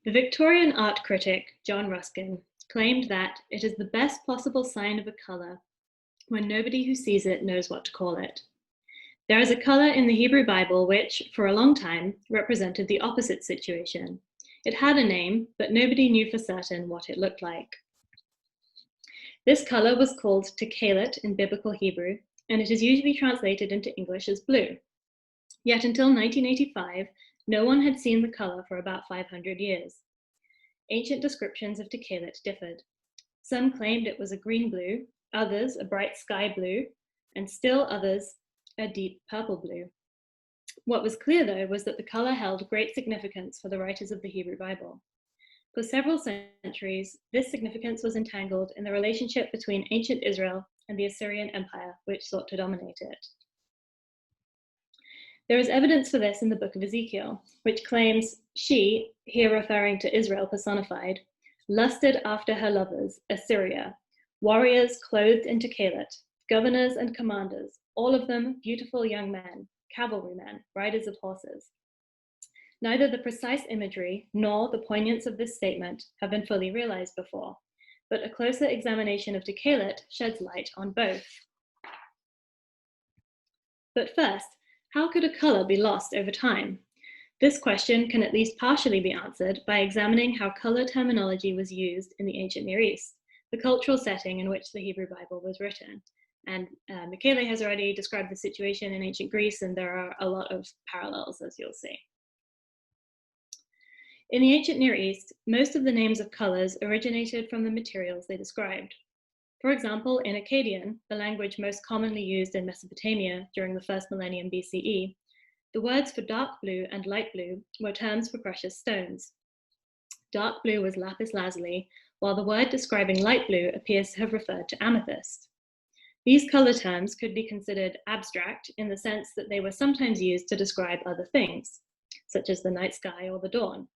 The Victorian art critic, John Ruskin, claimed that it is the best possible sign of a color when nobody who sees it knows what to call it. There is a color in the Hebrew Bible which, for a long time, represented the opposite situation. It had a name, but nobody knew for certain what it looked like. This color was called tekalit in biblical Hebrew, and it is usually translated into English as blue. Yet until 1985, no one had seen the color for about 500 years. Ancient descriptions of tekalit differed. Some claimed it was a green blue, others a bright sky blue, and still others a deep purple blue. What was clear, though, was that the color held great significance for the writers of the Hebrew Bible. For several centuries, this significance was entangled in the relationship between ancient Israel and the Assyrian Empire, which sought to dominate it. There is evidence for this in the book of Ezekiel, which claims she, here referring to Israel personified, lusted after her lovers, Assyria, warriors clothed in tekalit, governors and commanders, all of them beautiful young men, cavalrymen, riders of horses. Neither the precise imagery nor the poignance of this statement have been fully realized before, but a closer examination of tekalit sheds light on both. But first, how could a color be lost over time? This question can at least partially be answered by examining how color terminology was used in the ancient Near East, the cultural setting in which the Hebrew Bible was written. And Michele has already described the situation in ancient Greece, and there are a lot of parallels, as you'll see. In the ancient Near East, most of the names of colors originated from the materials they described. For example, in Akkadian, the language most commonly used in Mesopotamia during the first millennium BCE, the words for dark blue and light blue were terms for precious stones. Dark blue was lapis lazuli, while the word describing light blue appears to have referred to amethyst. These color terms could be considered abstract in the sense that they were sometimes used to describe other things, such as the night sky or the dawn.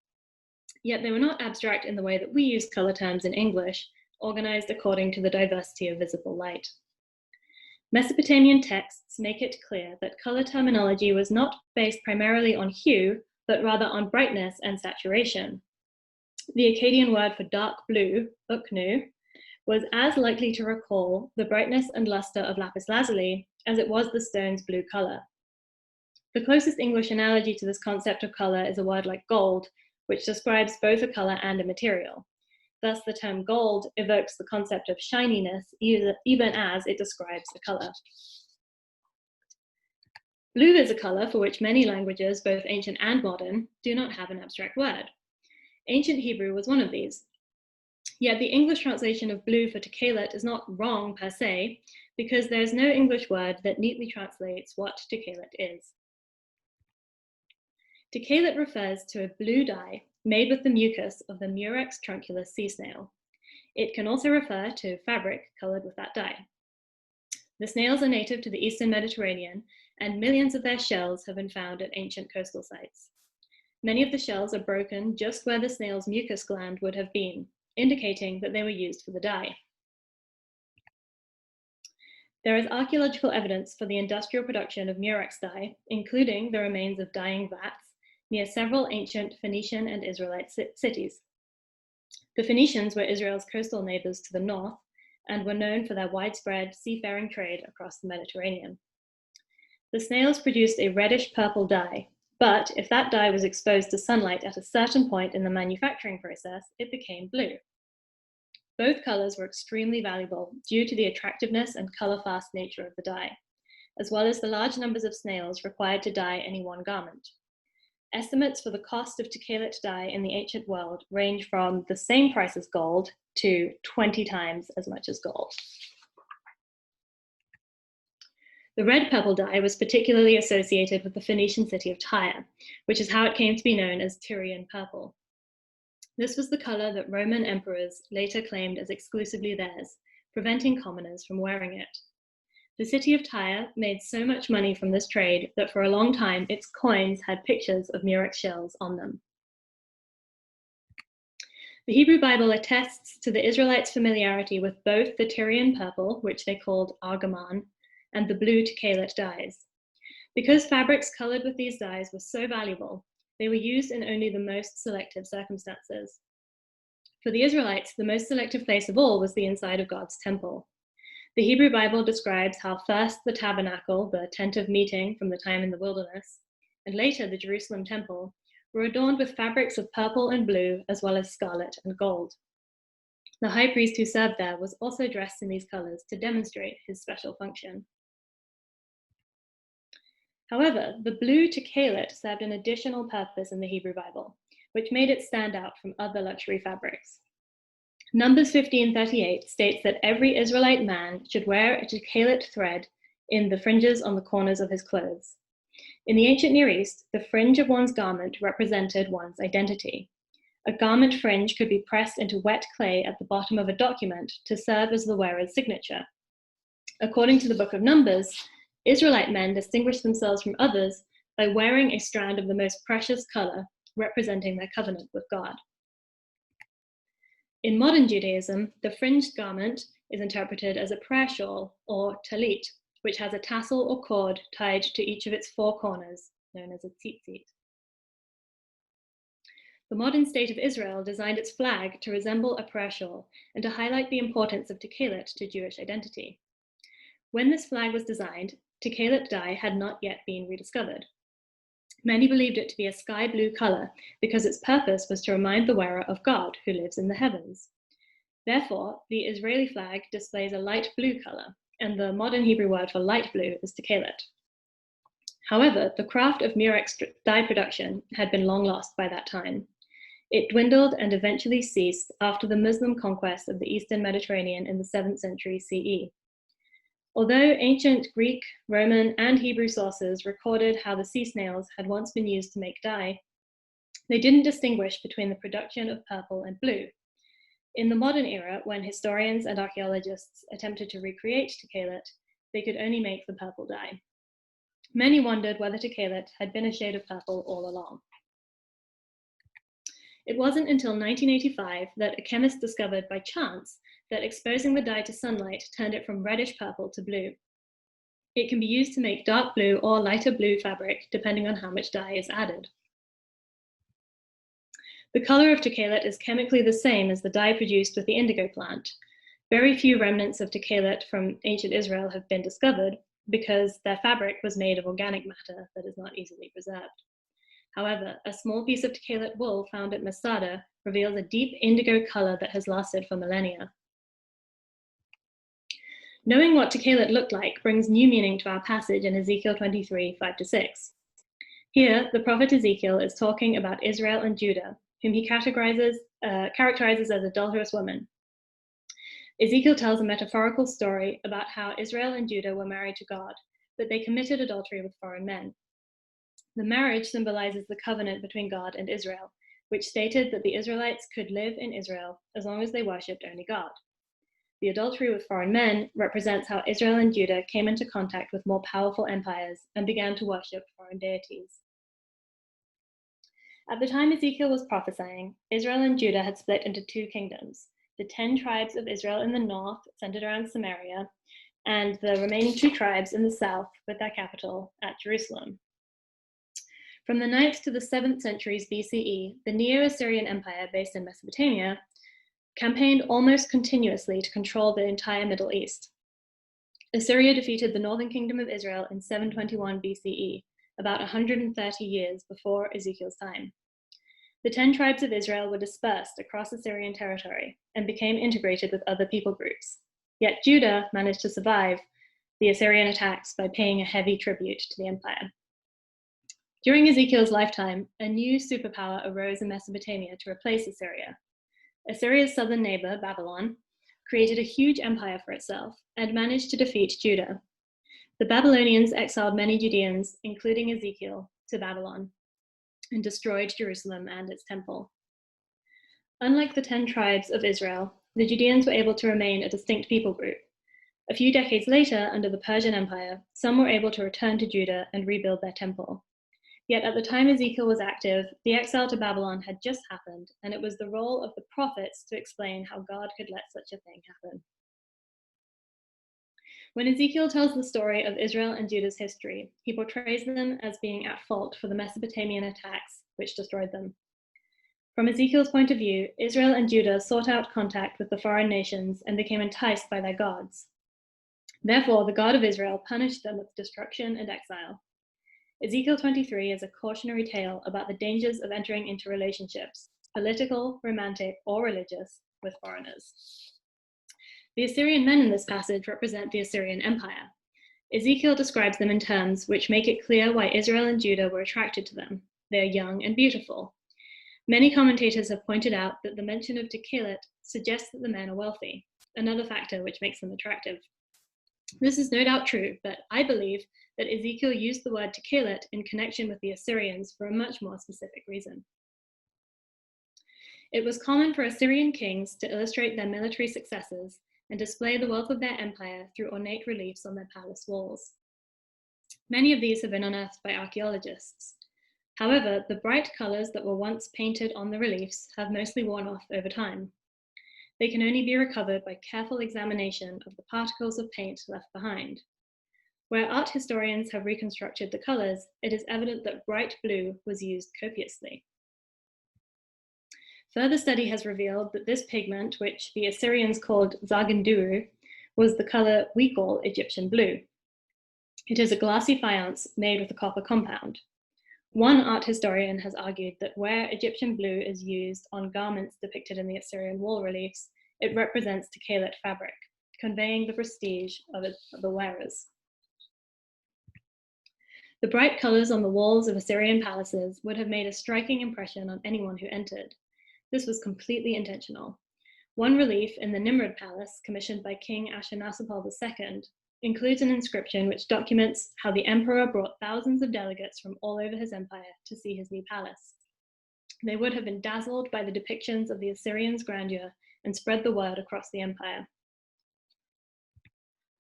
Yet they were not abstract in the way that we use color terms in English, organized according to the diversity of visible light. Mesopotamian texts make it clear that color terminology was not based primarily on hue, but rather on brightness and saturation. The Akkadian word for dark blue, uknu, was as likely to recall the brightness and luster of lapis lazuli as it was the stone's blue color. The closest English analogy to this concept of color is a word like gold, which describes both a color and a material. Thus, the term gold evokes the concept of shininess, even as it describes a color. Blue is a color for which many languages, both ancient and modern, do not have an abstract word. Ancient Hebrew was one of these. Yet the English translation of blue for tekalit is not wrong per se, because there is no English word that neatly translates what tekalit is. Tekalit refers to a blue dye made with the mucus of the Murex trunculus sea snail. It can also refer to fabric colored with that dye. The snails are native to the Eastern Mediterranean, and millions of their shells have been found at ancient coastal sites. Many of the shells are broken just where the snail's mucus gland would have been, indicating that they were used for the dye. There is archaeological evidence for the industrial production of Murex dye, including the remains of dyeing vats near several ancient Phoenician and Israelite cities. The Phoenicians were Israel's coastal neighbors to the north and were known for their widespread seafaring trade across the Mediterranean. The snails produced a reddish-purple dye, but if that dye was exposed to sunlight at a certain point in the manufacturing process, it became blue. Both colors were extremely valuable due to the attractiveness and color-fast nature of the dye, as well as the large numbers of snails required to dye any one garment. Estimates for the cost of tekalit dye in the ancient world range from the same price as gold to 20 times as much as gold. The red purple dye was particularly associated with the Phoenician city of Tyre, which is how it came to be known as Tyrian purple. This was the color that Roman emperors later claimed as exclusively theirs, preventing commoners from wearing it. The city of Tyre made so much money from this trade that for a long time its coins had pictures of Murex shells on them. The Hebrew Bible attests to the Israelites' familiarity with both the Tyrian purple, which they called argaman, and the blue tekalit dyes. Because fabrics colored with these dyes were so valuable, They were used in only the most selective circumstances. For the Israelites, the most selective place of all was the inside of God's temple. The Hebrew Bible describes how first the tabernacle, the tent of meeting from the time in the wilderness, and later the Jerusalem temple, were adorned with fabrics of purple and blue, as well as scarlet and gold. The high priest who served there was also dressed in these colors to demonstrate his special function. However, the blue tekalit served an additional purpose in the Hebrew Bible, which made it stand out from other luxury fabrics. Numbers 15:38 states that every Israelite man should wear a tekalit thread in the fringes on the corners of his clothes. In the ancient Near East, the fringe of one's garment represented one's identity. A garment fringe could be pressed into wet clay at the bottom of a document to serve as the wearer's signature. According to the book of Numbers, Israelite men distinguished themselves from others by wearing a strand of the most precious color, representing their covenant with God. In modern Judaism, the fringed garment is interpreted as a prayer shawl, or talit, which has a tassel or cord tied to each of its four corners, known as a tzitzit. The modern state of Israel designed its flag to resemble a prayer shawl and to highlight the importance of tekalit to Jewish identity. When this flag was designed, tekalit dye had not yet been rediscovered. Many believed it to be a sky blue color because its purpose was to remind the wearer of God who lives in the heavens. Therefore, the Israeli flag displays a light blue color, and the modern Hebrew word for light blue is tekalit. However, the craft of murex dye production had been long lost by that time. It dwindled and eventually ceased after the Muslim conquest of the Eastern Mediterranean in the 7th century CE. Although ancient Greek, Roman, and Hebrew sources recorded how the sea snails had once been used to make dye, they didn't distinguish between the production of purple and blue. In the modern era, when historians and archaeologists attempted to recreate tekalit, they could only make the purple dye. Many wondered whether tekalit had been a shade of purple all along. It wasn't until 1985 that a chemist discovered by chance that exposing the dye to sunlight turned it from reddish purple to blue. It can be used to make dark blue or lighter blue fabric, depending on how much dye is added. The color of tekalit is chemically the same as the dye produced with the indigo plant. Very few remnants of tekalit from ancient Israel have been discovered because their fabric was made of organic matter that is not easily preserved. However, a small piece of tekalit wool found at Masada reveals a deep indigo color that has lasted for millennia. Knowing what tekalit looked like brings new meaning to our passage in Ezekiel 23, 5-6. Here, the prophet Ezekiel is talking about Israel and Judah, whom he characterizes as adulterous women. Ezekiel tells a metaphorical story about how Israel and Judah were married to God, but they committed adultery with foreign men. The marriage symbolizes the covenant between God and Israel, which stated that the Israelites could live in Israel as long as they worshipped only God. The adultery with foreign men represents how Israel and Judah came into contact with more powerful empires and began to worship foreign deities. At the time Ezekiel was prophesying, Israel and Judah had split into two kingdoms, the 10 tribes of Israel in the north, centered around Samaria, and the remaining 2 tribes in the south, with their capital at Jerusalem. From the 9th to the 7th centuries BCE, the Neo-Assyrian Empire, based in Mesopotamia, campaigned almost continuously to control the entire Middle East. Assyria defeated the northern kingdom of Israel in 721 BCE, about 130 years before Ezekiel's time. The 10 tribes of Israel were dispersed across Assyrian territory and became integrated with other people groups. Yet Judah managed to survive the Assyrian attacks by paying a heavy tribute to the empire. During Ezekiel's lifetime, a new superpower arose in Mesopotamia to replace Assyria. Assyria's southern neighbor, Babylon, created a huge empire for itself and managed to defeat Judah. The Babylonians exiled many Judeans, including Ezekiel, to Babylon and destroyed Jerusalem and its temple. Unlike the 10 tribes of Israel, the Judeans were able to remain a distinct people group. A few decades later, under the Persian Empire, some were able to return to Judah and rebuild their temple. Yet at the time Ezekiel was active, the exile to Babylon had just happened, and it was the role of the prophets to explain how God could let such a thing happen. When Ezekiel tells the story of Israel and Judah's history, he portrays them as being at fault for the Mesopotamian attacks which destroyed them. From Ezekiel's point of view, Israel and Judah sought out contact with the foreign nations and became enticed by their gods. Therefore, the God of Israel punished them with destruction and exile. Ezekiel 23 is a cautionary tale about the dangers of entering into relationships, political, romantic, or religious, with foreigners. The Assyrian men in this passage represent the Assyrian Empire. Ezekiel describes them in terms which make it clear why Israel and Judah were attracted to them. They are young and beautiful. Many commentators have pointed out that the mention of Tekelet suggests that the men are wealthy, another factor which makes them attractive. This is no doubt true, but I believe that Ezekiel used the word Tekelet in connection with the Assyrians for a much more specific reason. It was common for Assyrian kings to illustrate their military successes and display the wealth of their empire through ornate reliefs on their palace walls. Many of these have been unearthed by archaeologists. However, the bright colors that were once painted on the reliefs have mostly worn off over time. They can only be recovered by careful examination of the particles of paint left behind. Where art historians have reconstructed the colors, it is evident that bright blue was used copiously. Further study has revealed that this pigment, which the Assyrians called Zaganduru, was the color we call Egyptian blue. It is a glassy faience made with a copper compound. One art historian has argued that where Egyptian blue is used on garments depicted in the Assyrian wall reliefs, it represents Tekelet fabric, conveying the prestige of the wearers. The bright colors on the walls of Assyrian palaces would have made a striking impression on anyone who entered. This was completely intentional. One relief in the Nimrud Palace, commissioned by King Ashurnasirpal II, includes an inscription which documents how the emperor brought thousands of delegates from all over his empire to see his new palace. They would have been dazzled by the depictions of the Assyrians' grandeur and spread the word across the empire.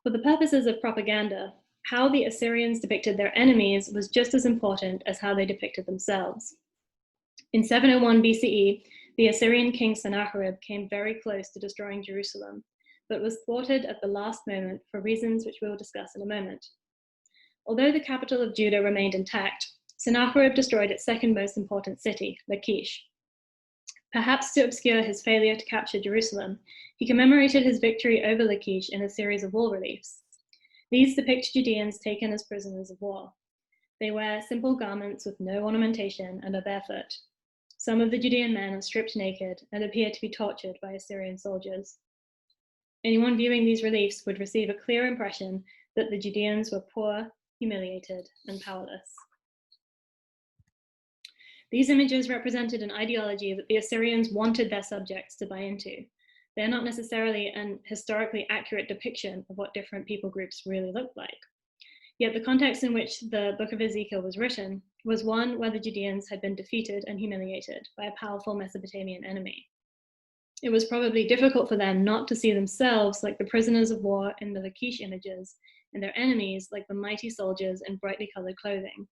For the purposes of propaganda, how the Assyrians depicted their enemies was just as important as how they depicted themselves. In 701 BCE, the Assyrian king Sennacherib came very close to destroying Jerusalem, but was thwarted at the last moment for reasons which we will discuss in a moment. Although the capital of Judah remained intact, Sennacherib destroyed its second most important city, Lachish. Perhaps to obscure his failure to capture Jerusalem, he commemorated his victory over Lachish in a series of wall reliefs. These depict Judeans taken as prisoners of war. They wear simple garments with no ornamentation and are barefoot. Some of the Judean men are stripped naked and appear to be tortured by Assyrian soldiers. Anyone viewing these reliefs would receive a clear impression that the Judeans were poor, humiliated, and powerless. These images represented an ideology that the Assyrians wanted their subjects to buy into. They're not necessarily an historically accurate depiction of what different people groups really looked like. Yet the context in which the book of Ezekiel was written was one where the Judeans had been defeated and humiliated by a powerful Mesopotamian enemy. It was probably difficult for them not to see themselves like the prisoners of war in the Lachish images, and their enemies like the mighty soldiers in brightly colored clothing.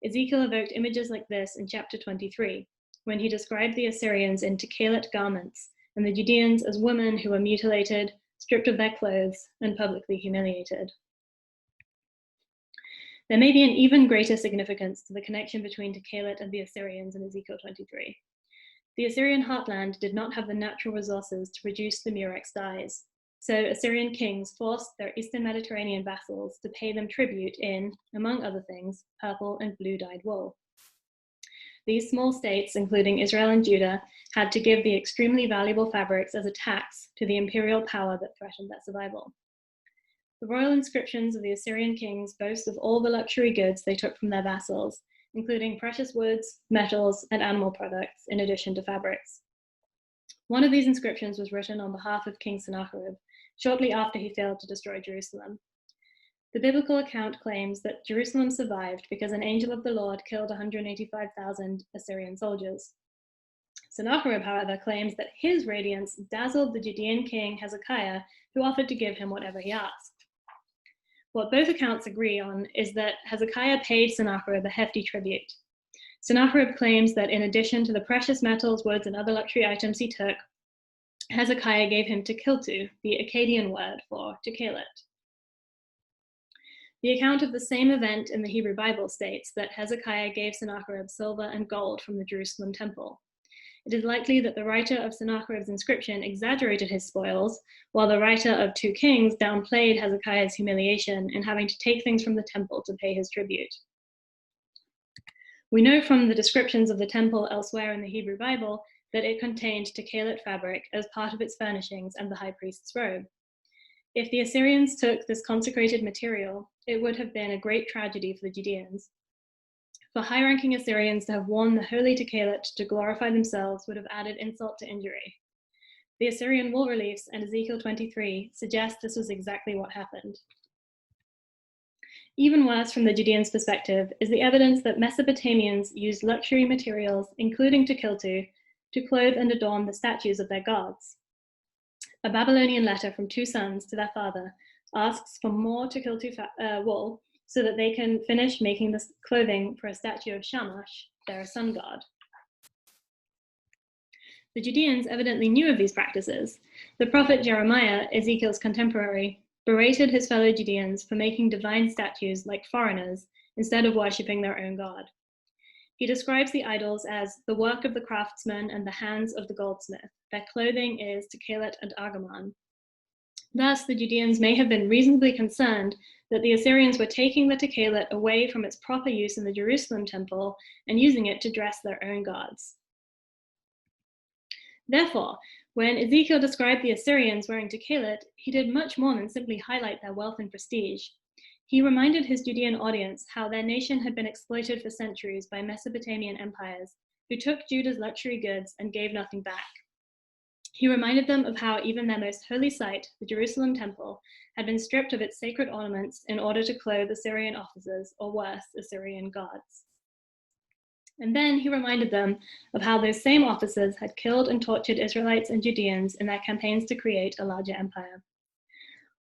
Ezekiel evoked images like this in chapter 23, when he described the Assyrians in Tekelet garments, and the Judeans as women who were mutilated, stripped of their clothes, and publicly humiliated. There may be an even greater significance to the connection between Tekelet and the Assyrians in Ezekiel 23. The Assyrian heartland did not have the natural resources to produce the murex dyes, so Assyrian kings forced their Eastern Mediterranean vassals to pay them tribute in, among other things, purple and blue dyed wool. These small states, including Israel and Judah, had to give the extremely valuable fabrics as a tax to the imperial power that threatened their survival. The royal inscriptions of the Assyrian kings boast of all the luxury goods they took from their vassals, including precious woods, metals, and animal products, in addition to fabrics. One of these inscriptions was written on behalf of King Sennacherib, shortly after he failed to destroy Jerusalem. The biblical account claims that Jerusalem survived because an angel of the Lord killed 185,000 Assyrian soldiers. Sennacherib, however, claims that his radiance dazzled the Judean king Hezekiah, who offered to give him whatever he asked. What both accounts agree on is that Hezekiah paid Sennacherib a hefty tribute. Sennacherib claims that in addition to the precious metals, woods, and other luxury items he took, Hezekiah gave him Tekiltu, the Akkadian word for Tekelet. The account of the same event in the Hebrew Bible states that Hezekiah gave Sennacherib silver and gold from the Jerusalem temple. It is likely that the writer of Sennacherib's inscription exaggerated his spoils, while the writer of 2 Kings downplayed Hezekiah's humiliation in having to take things from the temple to pay his tribute. We know from the descriptions of the temple elsewhere in the Hebrew Bible that it contained techelet fabric as part of its furnishings and the high priest's robe. If the Assyrians took this consecrated material, it would have been a great tragedy for the Judeans. For high-ranking Assyrians to have worn the holy techelet to glorify themselves would have added insult to injury. The Assyrian wall reliefs and Ezekiel 23 suggest this was exactly what happened. Even worse from the Judeans' perspective is the evidence that Mesopotamians used luxury materials, including tekiltu, to clothe and adorn the statues of their gods. A Babylonian letter from 2 sons to their father asks for more tekiltu wool so that they can finish making the clothing for a statue of Shamash, their sun god. The Judeans evidently knew of these practices. The prophet Jeremiah, Ezekiel's contemporary, berated his fellow Judeans for making divine statues like foreigners instead of worshipping their own god. He describes the idols as the work of the craftsman and the hands of the goldsmith. Their clothing is techelet and argaman. Thus, the Judeans may have been reasonably concerned that the Assyrians were taking the techelet away from its proper use in the Jerusalem temple and using it to dress their own gods. Therefore, when Ezekiel described the Assyrians wearing techelet, he did much more than simply highlight their wealth and prestige. He reminded his Judean audience how their nation had been exploited for centuries by Mesopotamian empires who took Judah's luxury goods and gave nothing back. He reminded them of how even their most holy site, the Jerusalem temple, had been stripped of its sacred ornaments in order to clothe Assyrian officers, or worse, Assyrian gods. And then he reminded them of how those same officers had killed and tortured Israelites and Judeans in their campaigns to create a larger empire.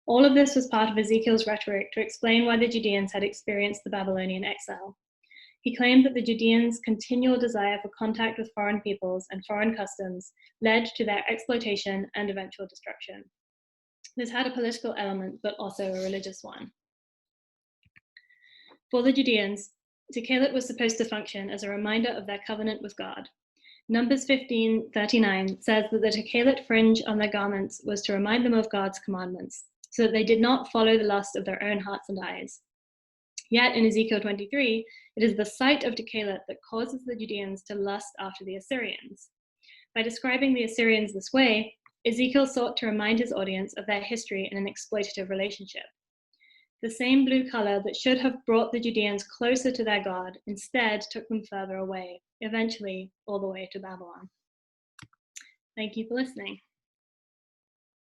All of this was part of Ezekiel's rhetoric to explain why the Judeans had experienced the Babylonian exile. He claimed that the Judeans' continual desire for contact with foreign peoples and foreign customs led to their exploitation and eventual destruction. This had a political element, but also a religious one. For the Judeans, techelet was supposed to function as a reminder of their covenant with God. Numbers 15:39 says that the techelet fringe on their garments was to remind them of God's commandments, so that they did not follow the lust of their own hearts and eyes. Yet in Ezekiel 23, it is the sight of techelet that causes the Judeans to lust after the Assyrians. By describing the Assyrians this way, Ezekiel sought to remind his audience of their history in an exploitative relationship. The same blue color that should have brought the Judeans closer to their God instead took them further away, eventually all the way to Babylon. Thank you for listening.